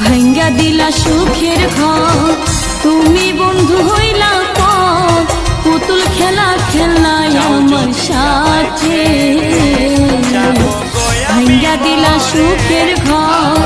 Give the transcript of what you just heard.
ভাঙ্গা দিলা সুখের ঘর, তুমি বন্ধু হইলা পর, পুতুল খেলা খেললাই আমার সাথে। ভাঙ্গা দিলা সুখের ঘর,